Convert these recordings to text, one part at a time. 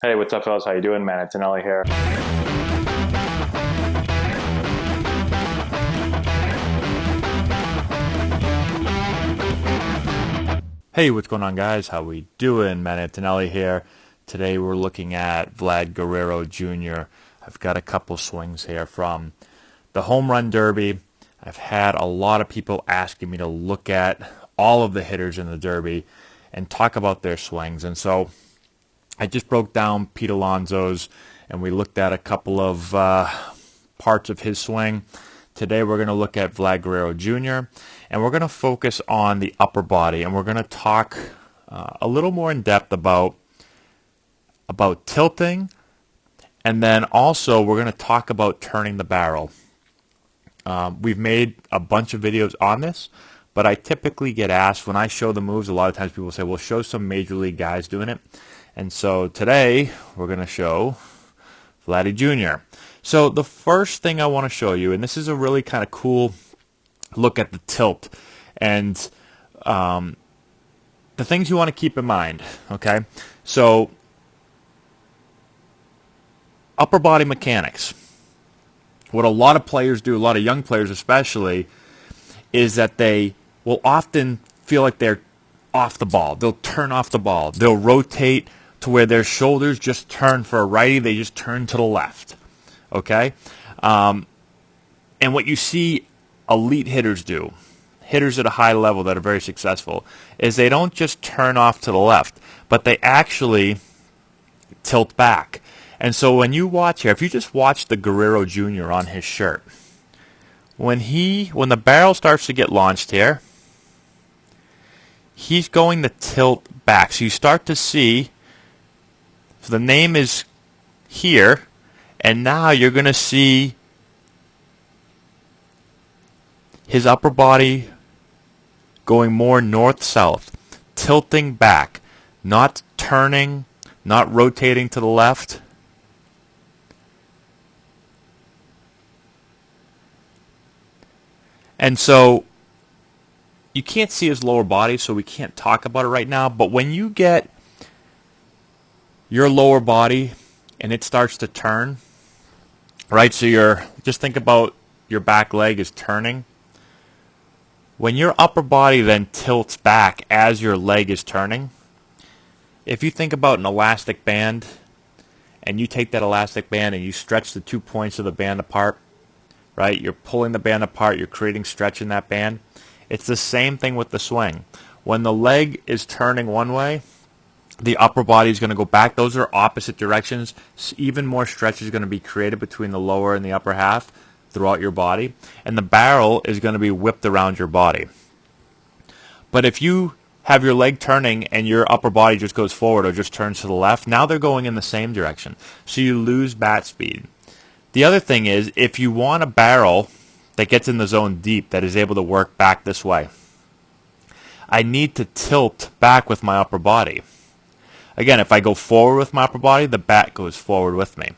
Hey, what's up, fellas? How you doing, man? Antonelli here. Hey, what's going on, guys? How we doing? Matt Antonelli here. Today we're looking at Vlad Guerrero Jr. I've got a couple swings here from the Home Run Derby. I've had a lot of people asking me to look at all of the hitters in the Derby and talk about their swings. And so I just broke down Pete Alonso's and we looked at a couple of parts of his swing. Today we're going to look at Vlad Guerrero Jr. and we're going to focus on the upper body, and we're going to talk a little more in depth about tilting, and then also we're going to talk about turning the barrel. We've made a bunch of videos on this, but I typically get asked when I show the moves, a lot of times people say, well, show some major league guys doing it. And so today we're going to show Vladdy Jr. So the first thing I want to show you, and this is a really kind of cool look at the tilt and the things you want to keep in mind, okay? So upper body mechanics. What a lot of players do, a lot of young players especially, is that they will often feel like they're off the ball. They'll turn off the ball. They'll rotate to where their shoulders just turn for a righty, they just turn to the left. Okay? And what you see elite hitters do, hitters at a high level that are very successful, is they don't just turn off to the left, but they actually tilt back. And so when you watch here, if you just watch the Guerrero Jr. on his shirt, when the barrel starts to get launched here, he's going to tilt back. So you start to see, so the name is here, and now you're going to see his upper body going more north-south, tilting back, not turning, not rotating to the left. And so you can't see his lower body, so we can't talk about it right now, but when you get your lower body and it starts to turn, right? So just think about your back leg is turning. When your upper body then tilts back as your leg is turning, if you think about an elastic band and you take that elastic band and you stretch the 2 points of the band apart, right? You're pulling the band apart, you're creating stretch in that band. It's the same thing with the swing. When the leg is turning one way, the upper body is going to go back. Those are opposite directions. Even more stretch is going to be created between the lower and the upper half throughout your body. And the barrel is going to be whipped around your body. But if you have your leg turning and your upper body just goes forward or just turns to the left, now they're going in the same direction. So you lose bat speed. The other thing is, if you want a barrel that gets in the zone deep, that is able to work back this way, I need to tilt back with my upper body. Again, if I go forward with my upper body, the bat goes forward with me.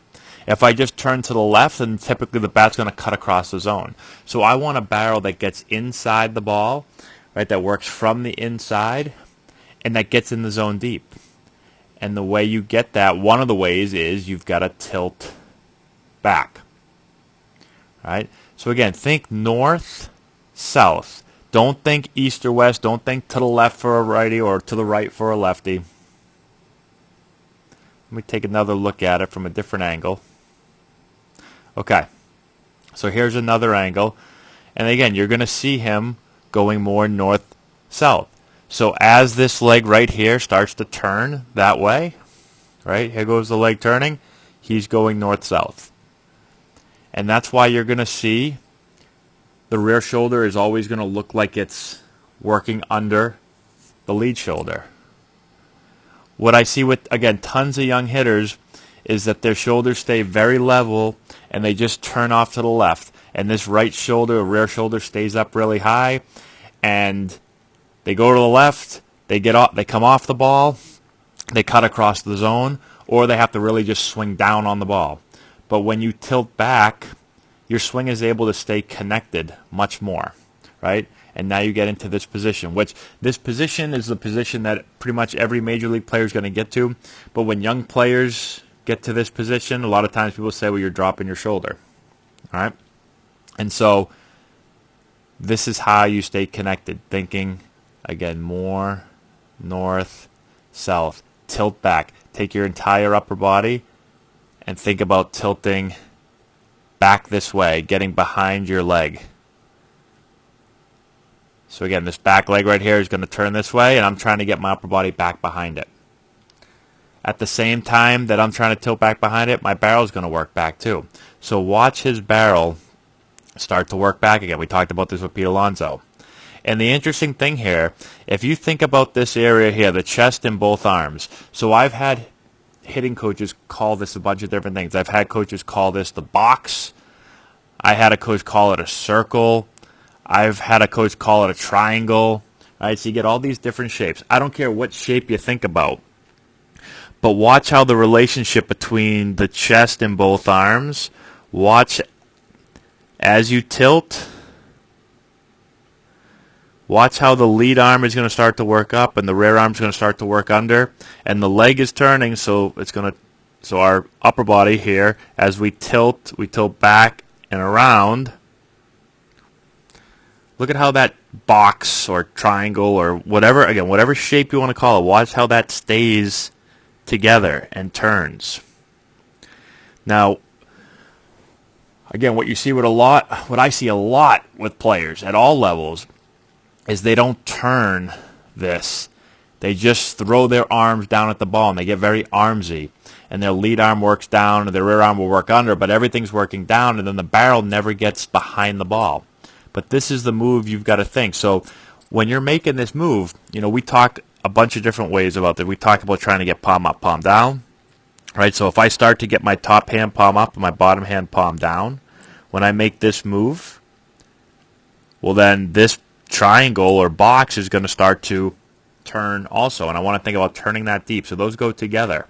If I just turn to the left, then typically the bat's going to cut across the zone. So I want a barrel that gets inside the ball, right, that works from the inside, and that gets in the zone deep. And the way you get that, one of the ways is you've got to tilt back. Right? So again, think north, south. Don't think east or west. Don't think to the left for a righty or to the right for a lefty. Let me take another look at it from a different angle. Okay, so here's another angle. And again, you're going to see him going more north-south. So as this leg right here starts to turn that way, right, here goes the leg turning, he's going north-south. And that's why you're going to see the rear shoulder is always going to look like it's working under the lead shoulder. What I see with, again, tons of young hitters is that their shoulders stay very level and they just turn off to the left. And this right shoulder or rear shoulder stays up really high, and they go to the left, they come off the ball, they cut across the zone, or they have to really just swing down on the ball. But when you tilt back, your swing is able to stay connected much more, right? And now you get into this position, which this position is the position that pretty much every major league player is going to get to. But when young players get to this position, a lot of times people say, well, you're dropping your shoulder. All right? And so this is how you stay connected. Thinking, again, more, north, south. Tilt back. Take your entire upper body and think about tilting back this way, getting behind your leg. So again, this back leg right here is going to turn this way, and I'm trying to get my upper body back behind it. At the same time that I'm trying to tilt back behind it, my barrel is going to work back too. So watch his barrel start to work back again. We talked about this with Pete Alonso. And the interesting thing here, if you think about this area here, the chest and both arms. So I've had hitting coaches call this a bunch of different things. I've had coaches call this the box. I had a coach call it a circle. I've had a coach call it a triangle. Right? So you get all these different shapes. I don't care what shape you think about. But watch how the relationship between the chest and both arms, watch as you tilt, watch how the lead arm is going to start to work up and the rear arm is going to start to work under. And the leg is turning, so it's going to, so our upper body here, as we tilt back and around. Look at how that box or triangle or whatever, again, whatever shape you want to call it, watch how that stays together and turns. Now, again, what I see a lot with players at all levels is they don't turn this. They just throw their arms down at the ball, and they get very armsy. And their lead arm works down, and their rear arm will work under, but everything's working down, and then the barrel never gets behind the ball. But this is the move you've got to think. So when you're making this move, we talk a bunch of different ways about that. We talk about trying to get palm up, palm down. Right? So if I start to get my top hand palm up and my bottom hand palm down, when I make this move, well then this triangle or box is going to start to turn also. And I want to think about turning that deep. So those go together.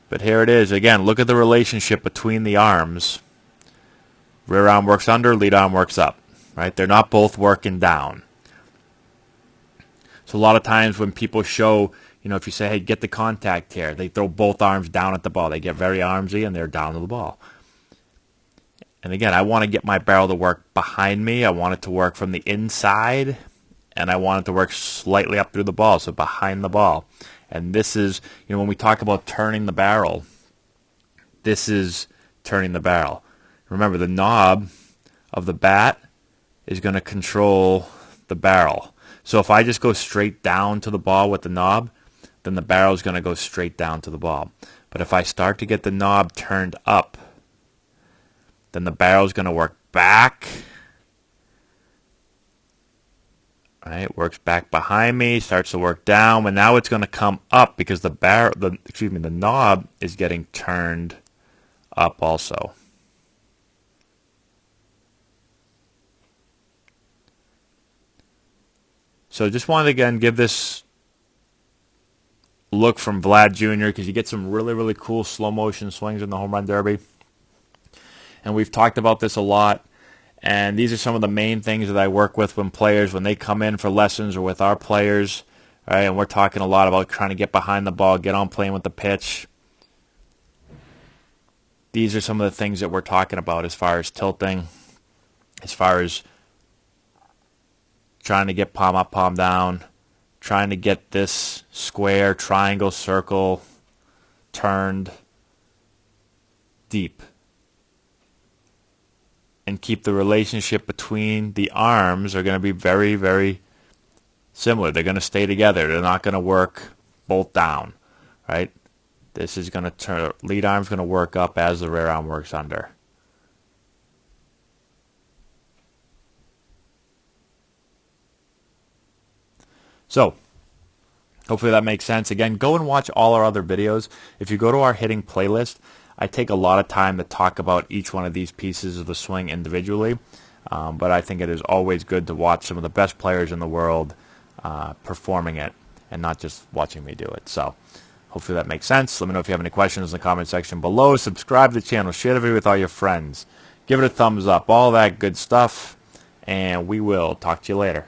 But here it is. Again, look at the relationship between the arms. Rear arm works under, lead arm works up. Right? They're not both working down. So a lot of times when people show, if you say, hey, get the contact here, they throw both arms down at the ball. They get very armsy and they're down to the ball. And again, I want to get my barrel to work behind me. I want it to work from the inside, and I want it to work slightly up through the ball, so behind the ball. And this is, when we talk about turning the barrel, this is turning the barrel. Remember, the knob of the bat is going to control the barrel. So if I just go straight down to the ball with the knob, then the barrel is going to go straight down to the ball. But if I start to get the knob turned up, then the barrel is going to work back. Right, works back behind me, starts to work down, and now it's going to come up because the knob is getting turned up also. So just wanted to again give this look from Vlad Jr. because you get some really, really cool slow motion swings in the home run derby. And we've talked about this a lot. And these are some of the main things that I work with when they come in for lessons or with our players. Right? And we're talking a lot about trying to get behind the ball, get on playing with the pitch. These are some of the things that we're talking about as far as tilting, as far as trying to get palm up, palm down, trying to get this square, triangle, circle turned deep. And keep the relationship between the arms are going to be very, very similar. They're going to stay together. They're not going to work both down, right? This is going to turn, lead arm's going to work up as the rear arm works under. So, hopefully that makes sense. Again, go and watch all our other videos. If you go to our hitting playlist, I take a lot of time to talk about each one of these pieces of the swing individually, but I think it is always good to watch some of the best players in the world performing it and not just watching me do it. So hopefully that makes sense. Let me know if you have any questions in the comment section below. Subscribe to the channel. Share the video with all your friends. give it a thumbs up, all that good stuff, and we will talk to you later.